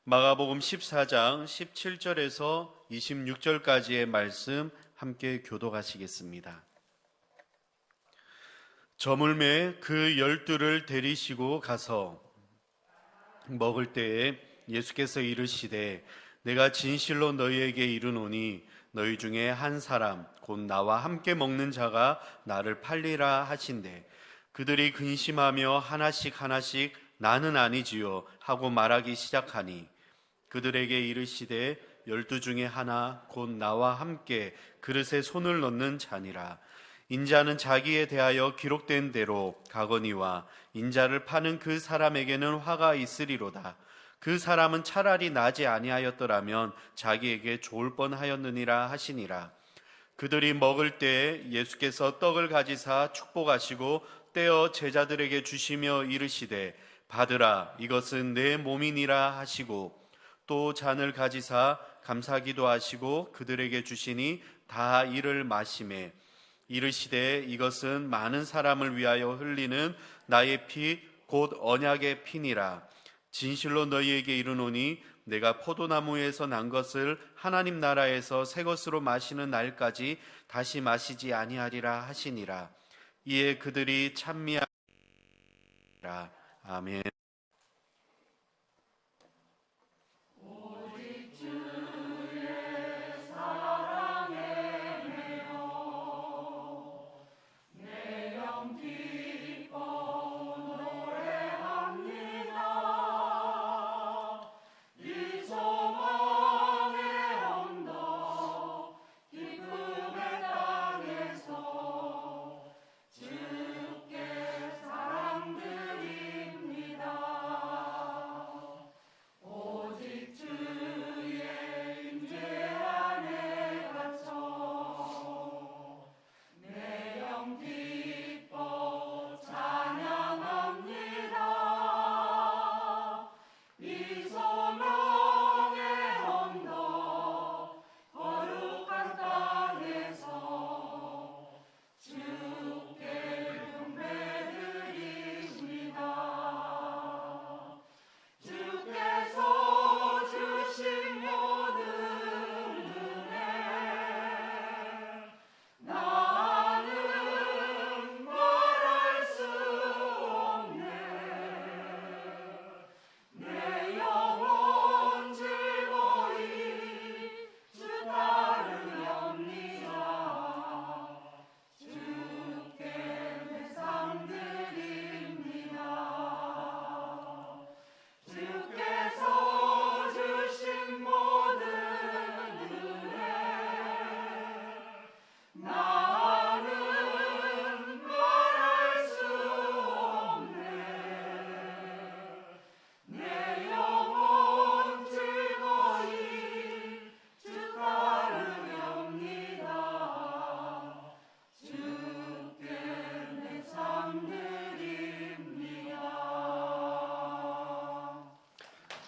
마가복음 14장 17절에서 26절까지의 말씀 함께 교독하시겠습니다. 저물매 그 12를 데리시고 가서 먹을 때에 예수께서 이르시되 내가 진실로 너희에게 이르노니 너희 중에 한 사람 곧 나와 함께 먹는 자가 나를 팔리라 하신대 그들이 근심하며 하나씩 나는 아니지요 하고 말하기 시작하니 그들에게 이르시되 12 중에 하나 곧 나와 함께 그릇에 손을 넣는 자니라. 인자는 자기에 대하여 기록된 대로 가거니와 인자를 파는 그 사람에게는 화가 있으리로다. 그 사람은 차라리 나지 아니하였더라면 자기에게 좋을 뻔하였느니라 하시니라. 그들이 먹을 때에 예수께서 떡을 가지사 축복하시고 떼어 제자들에게 주시며 이르시되 받으라 이것은 내 몸이니라 하시고 또 잔을 가지사 감사기도 하시고 그들에게 주시니 다 이를 마시매 이르시되 이것은 많은 사람을 위하여 흘리는 나의 피 곧 언약의 피니라. 진실로 너희에게 이르노니 내가 포도나무에서 난 것을 하나님 나라에서 새 것으로 마시는 날까지 다시 마시지 아니하리라 하시니라. 이에 그들이 찬미하니라. 아멘.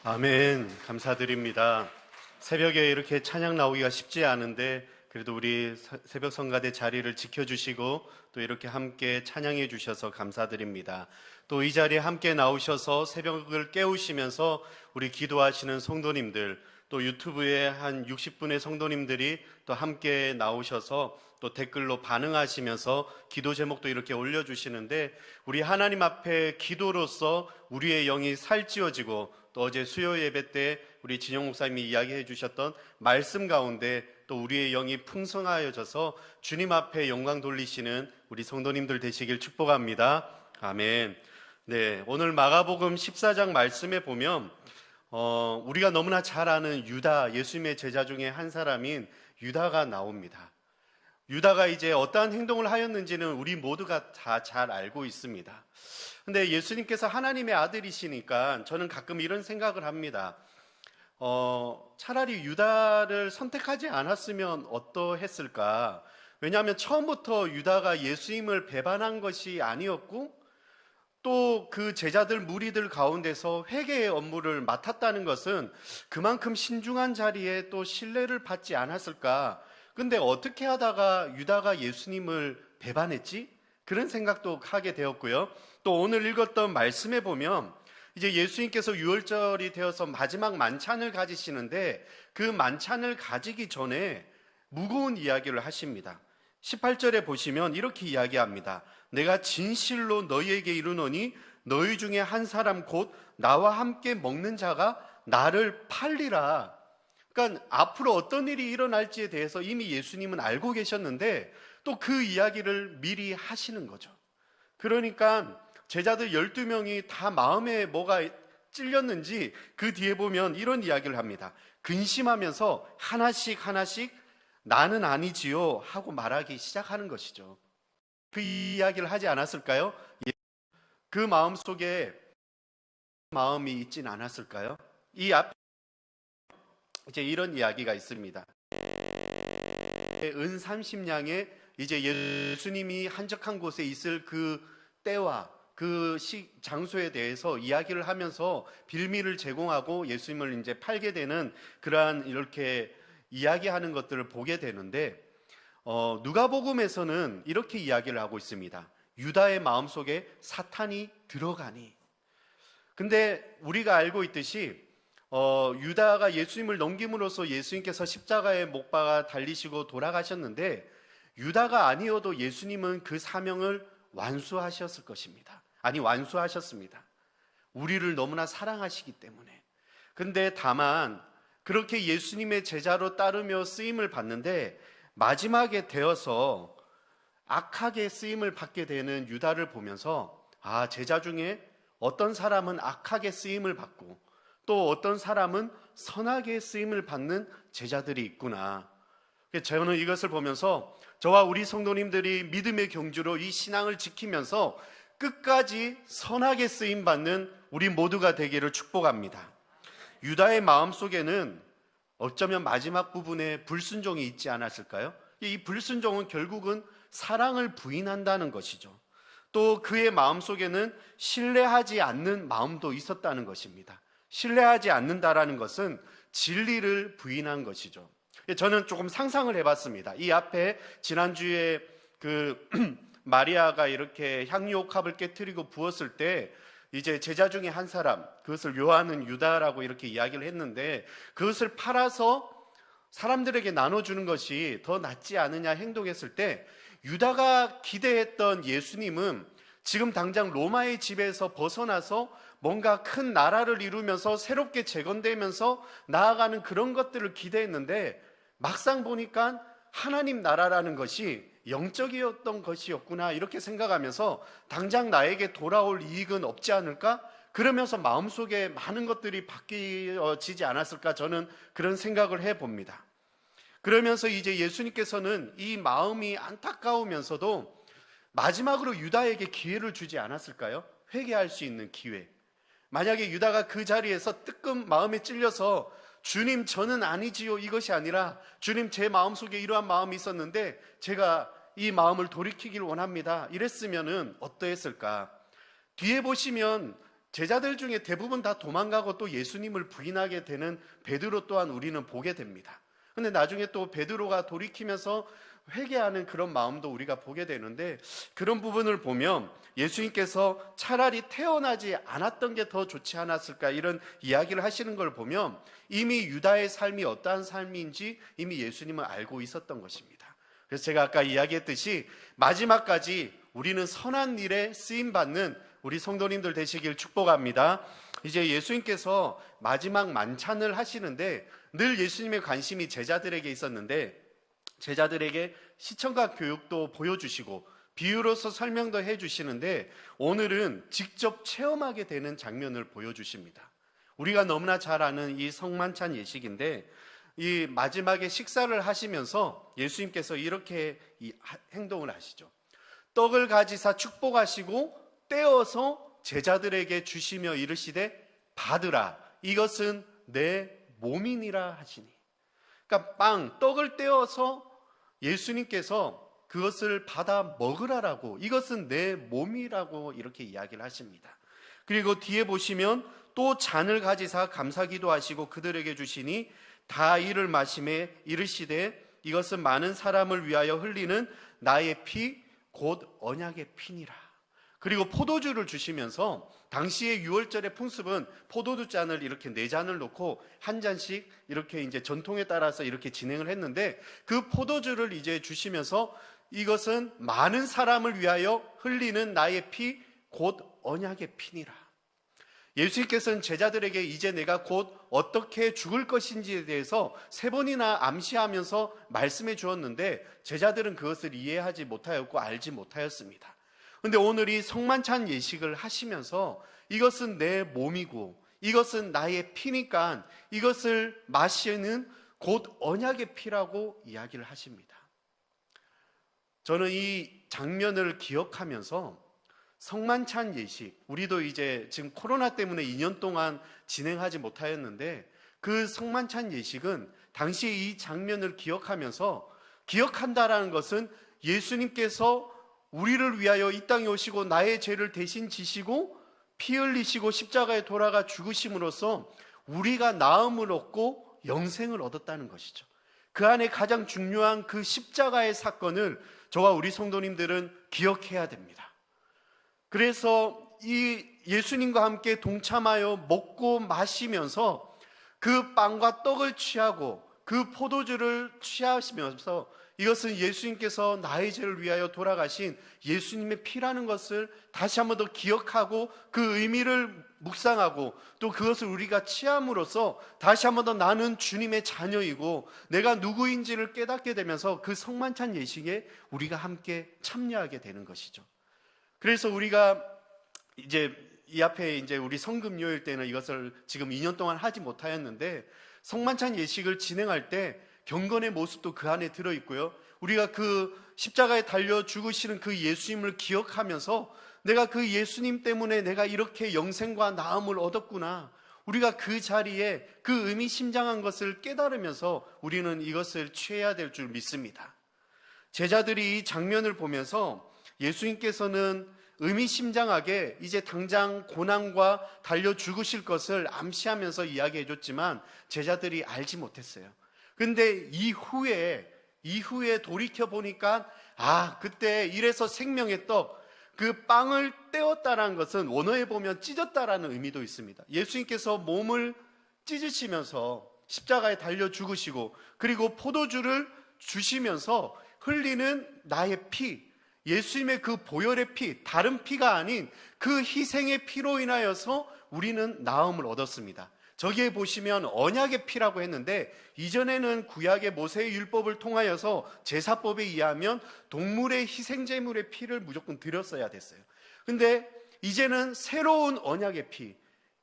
아멘. 감사드립니다. 새벽에 이렇게 찬양 나오기가 쉽지 않은데 그래도 우리 새벽 성가대 자리를 지켜주시고 또 이렇게 함께 찬양해 주셔서 감사드립니다. 또 이 자리에 함께 나오셔서 새벽을 깨우시면서 우리 기도하시는 성도님들 또 유튜브에 한 60분의 성도님들이 또 함께 나오셔서 또 댓글로 반응하시면서 기도 제목도 이렇게 올려주시는데 우리 하나님 앞에 기도로서 우리의 영이 살찌워지고 또 어제 수요 예배 때 우리 진영 목사님이 이야기해 주셨던 말씀 가운데 또 우리의 영이 풍성하여져서 주님 앞에 영광 돌리시는 우리 성도님들 되시길 축복합니다. 아멘. 네, 오늘 마가복음 14장 말씀에 보면 우리가 너무나 잘 아는 유다, 예수님의 제자 중에 한 사람인 유다가 나옵니다. 유다가 이제 어떠한 행동을 하였는지는 우리 모두가 다 잘 알고 있습니다. 근데 예수님께서 하나님의 아들이시니까 저는 가끔 이런 생각을 합니다. 차라리 유다를 선택하지 않았으면 어떠했을까? 왜냐하면 처음부터 유다가 예수님을 배반한 것이 아니었고 또 그 제자들 무리들 가운데서 회개의 업무를 맡았다는 것은 그만큼 신중한 자리에 또 신뢰를 받지 않았을까? 근데 어떻게 하다가 유다가 예수님을 배반했지? 그런 생각도 하게 되었고요. 또 오늘 읽었던 말씀에 보면 이제 예수님께서 유월절이 되어서 마지막 만찬을 가지시는데 그 만찬을 가지기 전에 무거운 이야기를 하십니다. 18절에 보시면 이렇게 이야기합니다. 내가 진실로 너희에게 이르노니 너희 중에 한 사람 곧 나와 함께 먹는 자가 나를 팔리라. 그러니까 앞으로 어떤 일이 일어날지에 대해서 이미 예수님은 알고 계셨는데 또 그 이야기를 미리 하시는 거죠. 그러니까 제자들 12명이 다 마음에 뭐가 찔렸는지 그 뒤에 보면 이런 이야기를 합니다. 근심하면서 하나씩 하나씩 나는 아니지요 하고 말하기 시작하는 것이죠. 그 이야기를 하지 않았을까요? 그 마음 속에 마음이 있진 않았을까요? 이 앞에 이제 이런 이야기가 있습니다. 은 30냥에 이제 예수님이 한적한 곳에 있을 그 때와 그 장소에 대해서 이야기를 하면서 빌미를 제공하고 예수님을 이제 팔게 되는 그러한 이렇게 이야기하는 것들을 보게 되는데 누가복음에서는 이렇게 이야기를 하고 있습니다. 유다의 마음속에 사탄이 들어가니. 근데 우리가 알고 있듯이 유다가 예수님을 넘김으로써 예수님께서 십자가에 못 박아 달리시고 돌아가셨는데 유다가 아니어도 예수님은 그 사명을 완수하셨을 것입니다. 아니 완수하셨습니다. 우리를 너무나 사랑하시기 때문에. 근데 다만 그렇게 예수님의 제자로 따르며 쓰임을 받는데 마지막에 되어서 악하게 쓰임을 받게 되는 유다를 보면서 제자 중에 어떤 사람은 악하게 쓰임을 받고 또 어떤 사람은 선하게 쓰임을 받는 제자들이 있구나. 저는 이것을 보면서 저와 우리 성도님들이 믿음의 경주로 이 신앙을 지키면서 끝까지 선하게 쓰임 받는 우리 모두가 되기를 축복합니다. 유다의 마음속에는 어쩌면 마지막 부분에 불순종이 있지 않았을까요? 이 불순종은 결국은 사랑을 부인한다는 것이죠. 또 그의 마음속에는 신뢰하지 않는 마음도 있었다는 것입니다. 신뢰하지 않는다라는 것은 진리를 부인한 것이죠. 저는 조금 상상을 해봤습니다. 이 앞에 지난주에 그 마리아가 이렇게 향유옥합을 깨뜨리고 부었을 때 이제 제자 중에 한 사람, 그것을 요한은 유다라고 이렇게 이야기를 했는데 그것을 팔아서 사람들에게 나눠주는 것이 더 낫지 않느냐 행동했을 때 유다가 기대했던 예수님은 지금 당장 로마의 지배에서 벗어나서 뭔가 큰 나라를 이루면서 새롭게 재건되면서 나아가는 그런 것들을 기대했는데 막상 보니까 하나님 나라라는 것이 영적이었던 것이었구나 이렇게 생각하면서 당장 나에게 돌아올 이익은 없지 않을까? 그러면서 마음속에 많은 것들이 바뀌어지지 않았을까? 저는 그런 생각을 해봅니다. 그러면서 이제 예수님께서는 이 마음이 안타까우면서도 마지막으로 유다에게 기회를 주지 않았을까요? 회개할 수 있는 기회. 만약에 유다가 그 자리에서 뜨끔 마음에 찔려서 주님 저는 아니지요 이것이 아니라 주님 제 마음속에 이러한 마음이 있었는데 제가 이 마음을 돌이키길 원합니다 이랬으면은 어떠했을까? 뒤에 보시면 제자들 중에 대부분 다 도망가고 또 예수님을 부인하게 되는 베드로 또한 우리는 보게 됩니다. 근데 나중에 또 베드로가 돌이키면서 회개하는 그런 마음도 우리가 보게 되는데 그런 부분을 보면 예수님께서 차라리 태어나지 않았던 게 더 좋지 않았을까 이런 이야기를 하시는 걸 보면 이미 유다의 삶이 어떠한 삶인지 이미 예수님은 알고 있었던 것입니다. 그래서 제가 아까 이야기했듯이 마지막까지 우리는 선한 일에 쓰임받는 우리 성도님들 되시길 축복합니다. 이제 예수님께서 마지막 만찬을 하시는데 늘 예수님의 관심이 제자들에게 있었는데 제자들에게 시청각 교육도 보여주시고 비유로서 설명도 해주시는데 오늘은 직접 체험하게 되는 장면을 보여주십니다. 우리가 너무나 잘 아는 이 성만찬 예식인데 이 마지막에 식사를 하시면서 예수님께서 이렇게 행동을 하시죠. 떡을 가지사 축복하시고 떼어서 제자들에게 주시며 이르시되 받으라 이것은 내 몸이니라 하시니. 그러니까 떡을 떼어서 예수님께서 그것을 받아 먹으라라고 이것은 내 몸이라고 이렇게 이야기를 하십니다. 그리고 뒤에 보시면 또 잔을 가지사 감사기도 하시고 그들에게 주시니 다 이를 마시매 이르시되 이것은 많은 사람을 위하여 흘리는 나의 피 곧 언약의 피니라. 그리고 포도주를 주시면서 당시의 유월절의 풍습은 포도주 잔을 이렇게 4잔을 놓고 한 잔씩 이렇게 이제 전통에 따라서 이렇게 진행을 했는데 그 포도주를 이제 주시면서 이것은 많은 사람을 위하여 흘리는 나의 피 곧 언약의 피니라. 예수님께서는 제자들에게 이제 내가 곧 어떻게 죽을 것인지에 대해서 3번이나 암시하면서 말씀해 주었는데 제자들은 그것을 이해하지 못하였고 알지 못하였습니다. 그런데 오늘 이 성만찬 예식을 하시면서 이것은 내 몸이고 이것은 나의 피니까 이것을 마시는 곧 언약의 피라고 이야기를 하십니다. 저는 이 장면을 기억하면서 성만찬 예식, 우리도 이제 지금 코로나 때문에 2년 동안 진행하지 못하였는데 그 성만찬 예식은 당시에 이 장면을 기억하면서 기억한다라는 것은 예수님께서 우리를 위하여 이 땅에 오시고 나의 죄를 대신 지시고 피 흘리시고 십자가에 돌아가 죽으심으로써 우리가 나음을 얻고 영생을 얻었다는 것이죠. 그 안에 가장 중요한 그 십자가의 사건을 저와 우리 성도님들은 기억해야 됩니다. 그래서 이 예수님과 함께 동참하여 먹고 마시면서 그 빵과 떡을 취하고 그 포도주를 취하시면서 이것은 예수님께서 나의 죄를 위하여 돌아가신 예수님의 피라는 것을 다시 한번 더 기억하고 그 의미를 묵상하고 또 그것을 우리가 취함으로써 다시 한번 더 나는 주님의 자녀이고 내가 누구인지를 깨닫게 되면서 그 성만찬 예식에 우리가 함께 참여하게 되는 것이죠. 그래서 우리가 이제 이 앞에 이제 우리 성금요일 때는 이것을 지금 2년 동안 하지 못하였는데 성만찬 예식을 진행할 때 경건의 모습도 그 안에 들어있고요. 우리가 그 십자가에 달려 죽으시는 그 예수님을 기억하면서 내가 그 예수님 때문에 내가 이렇게 영생과 나음을 얻었구나. 우리가 그 자리에 그 의미심장한 것을 깨달으면서 우리는 이것을 취해야 될 줄 믿습니다. 제자들이 이 장면을 보면서 예수님께서는 의미심장하게 이제 당장 고난과 달려 죽으실 것을 암시하면서 이야기해 줬지만 제자들이 알지 못했어요. 근데 이후에 돌이켜 보니까 그때 이래서 생명의 떡, 그 빵을 떼었다라는 것은 원어에 보면 찢었다라는 의미도 있습니다. 예수님께서 몸을 찢으시면서 십자가에 달려 죽으시고 그리고 포도주를 주시면서 흘리는 나의 피, 예수님의 그 보혈의 피, 다른 피가 아닌 그 희생의 피로 인하여서 우리는 나음을 얻었습니다. 저기에 보시면 언약의 피라고 했는데 이전에는 구약의 모세의 율법을 통하여서 제사법에 의하면 동물의 희생제물의 피를 무조건 드렸어야 됐어요. 근데 이제는 새로운 언약의 피,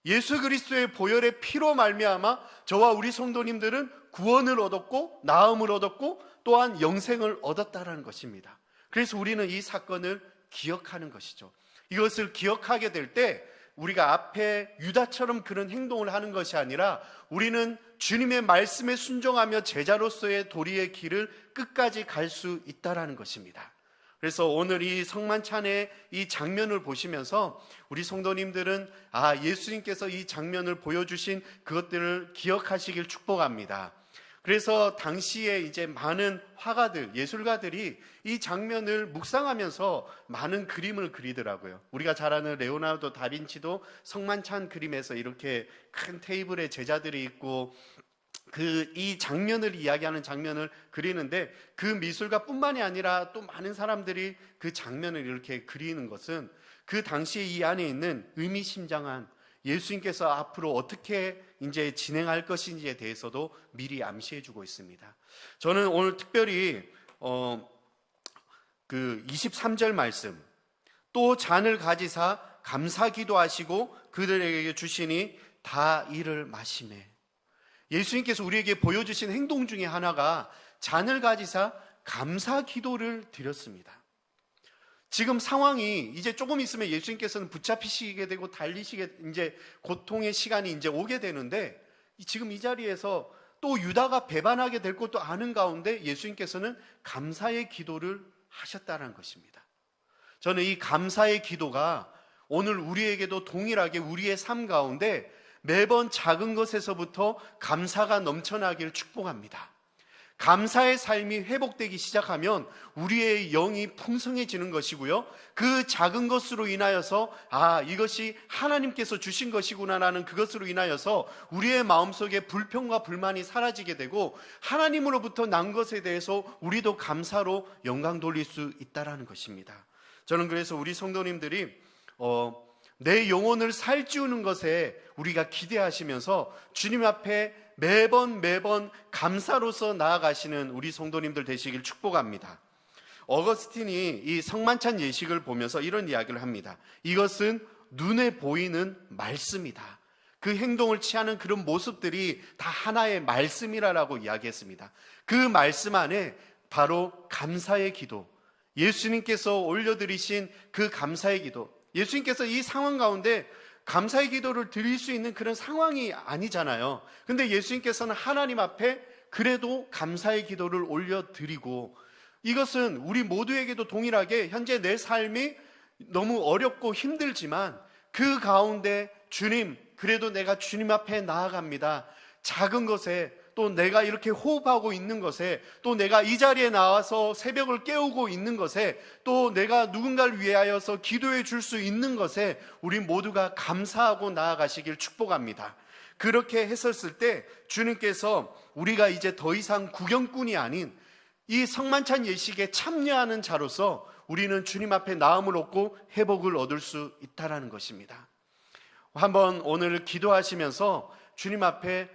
예수 그리스도의 보혈의 피로 말미암아 저와 우리 성도님들은 구원을 얻었고 나음을 얻었고 또한 영생을 얻었다라는 것입니다. 그래서 우리는 이 사건을 기억하는 것이죠. 이것을 기억하게 될 때 우리가 앞에 유다처럼 그런 행동을 하는 것이 아니라 우리는 주님의 말씀에 순종하며 제자로서의 도리의 길을 끝까지 갈 수 있다라는 것입니다. 그래서 오늘 이 성만찬의 이 장면을 보시면서 우리 성도님들은 예수님께서 이 장면을 보여주신 그것들을 기억하시길 축복합니다. 그래서 당시에 이제 많은 화가들, 예술가들이 이 장면을 묵상하면서 많은 그림을 그리더라고요. 우리가 잘 아는 레오나르도 다빈치도 성만찬 그림에서 이렇게 큰 테이블에 제자들이 있고 이 장면을 이야기하는 장면을 그리는데 그 미술가뿐만이 아니라 또 많은 사람들이 그 장면을 이렇게 그리는 것은 그 당시에 이 안에 있는 의미심장한 예수님께서 앞으로 어떻게 이제 진행할 것인지에 대해서도 미리 암시해 주고 있습니다. 저는 오늘 특별히 그 23절 말씀, 또 잔을 가지사 감사 기도하시고 그들에게 주시니 다 이를 마시매. 예수님께서 우리에게 보여주신 행동 중에 하나가 잔을 가지사 감사 기도를 드렸습니다. 지금 상황이 이제 조금 있으면 예수님께서는 붙잡히시게 되고 달리시게 이제 고통의 시간이 이제 오게 되는데 지금 이 자리에서 또 유다가 배반하게 될 것도 아는 가운데 예수님께서는 감사의 기도를 하셨다는 것입니다. 저는 이 감사의 기도가 오늘 우리에게도 동일하게 우리의 삶 가운데 매번 작은 것에서부터 감사가 넘쳐나길 축복합니다. 감사의 삶이 회복되기 시작하면 우리의 영이 풍성해지는 것이고요. 그 작은 것으로 인하여서 이것이 하나님께서 주신 것이구나라는 그것으로 인하여서 우리의 마음속에 불평과 불만이 사라지게 되고 하나님으로부터 난 것에 대해서 우리도 감사로 영광 돌릴 수 있다라는 것입니다. 저는 그래서 우리 성도님들이 내 영혼을 살찌우는 것에 우리가 기대하시면서 주님 앞에 매번 감사로서 나아가시는 우리 성도님들 되시길 축복합니다. 어거스틴이 이 성만찬 예식을 보면서 이런 이야기를 합니다. 이것은 눈에 보이는 말씀이다. 그 행동을 취하는 그런 모습들이 다 하나의 말씀이라고 이야기했습니다. 그 말씀 안에 바로 감사의 기도, 예수님께서 올려드리신 그 감사의 기도, 예수님께서 이 상황 가운데 감사의 기도를 드릴 수 있는 그런 상황이 아니잖아요. 근데 예수님께서는 하나님 앞에 그래도 감사의 기도를 올려드리고, 이것은 우리 모두에게도 동일하게 현재 내 삶이 너무 어렵고 힘들지만 그 가운데 주님, 그래도 내가 주님 앞에 나아갑니다. 작은 것에, 또 내가 이렇게 호흡하고 있는 것에, 또 내가 이 자리에 나와서 새벽을 깨우고 있는 것에, 또 내가 누군가를 위하여서 기도해 줄 수 있는 것에 우리 모두가 감사하고 나아가시길 축복합니다. 그렇게 했었을 때 주님께서 우리가 이제 더 이상 구경꾼이 아닌 이 성만찬 예식에 참여하는 자로서 우리는 주님 앞에 나음을 얻고 회복을 얻을 수 있다는 것입니다. 한번 오늘 기도하시면서 주님 앞에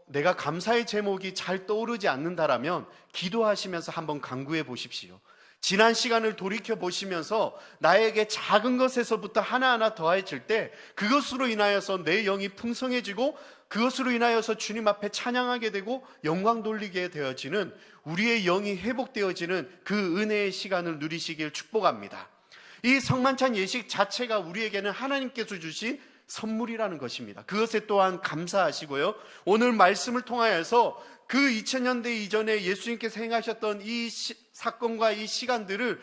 내가 감사의 제목이 잘 떠오르지 않는다라면 기도하시면서 한번 간구해 보십시오. 지난 시간을 돌이켜 보시면서 나에게 작은 것에서부터 하나하나 더해질 때 그것으로 인하여서 내 영이 풍성해지고 그것으로 인하여서 주님 앞에 찬양하게 되고 영광 돌리게 되어지는, 우리의 영이 회복되어지는 그 은혜의 시간을 누리시길 축복합니다. 이 성만찬 예식 자체가 우리에게는 하나님께서 주신 선물이라는 것입니다. 그것에 또한 감사하시고요. 오늘 말씀을 통하여서 그 2000년대 이전에 예수님께서 행하셨던 이 사건과 이 시간들을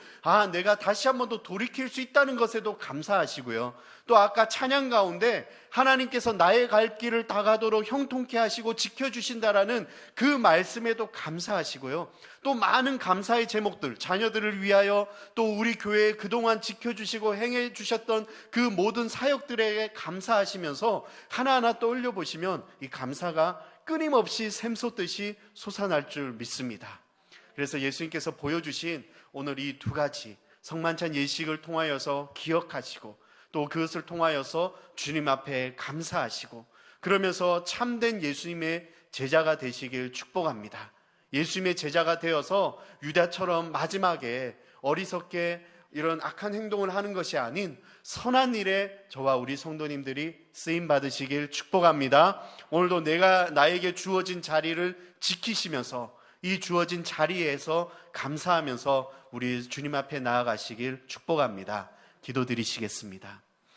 내가 다시 한 번 더 돌이킬 수 있다는 것에도 감사하시고요. 또 아까 찬양 가운데 하나님께서 나의 갈 길을 다 가도록 형통케 하시고 지켜주신다라는 그 말씀에도 감사하시고요. 또 많은 감사의 제목들, 자녀들을 위하여 또 우리 교회에 그동안 지켜주시고 행해 주셨던 그 모든 사역들에게 감사하시면서 하나하나 떠올려 보시면 이 감사가 끊임없이 샘솟듯이 솟아날 줄 믿습니다. 그래서 예수님께서 보여주신 오늘 이 두 가지 성만찬 예식을 통하여서 기억하시고 또 그것을 통하여서 주님 앞에 감사하시고 그러면서 참된 예수님의 제자가 되시길 축복합니다. 예수님의 제자가 되어서 유다처럼 마지막에 어리석게 이런 악한 행동을 하는 것이 아닌 선한 일에 저와 우리 성도님들이 쓰임 받으시길 축복합니다. 오늘도 나에게 주어진 자리를 지키시면서 이 주어진 자리에서 감사하면서 우리 주님 앞에 나아가시길 축복합니다. 기도드리시겠습니다.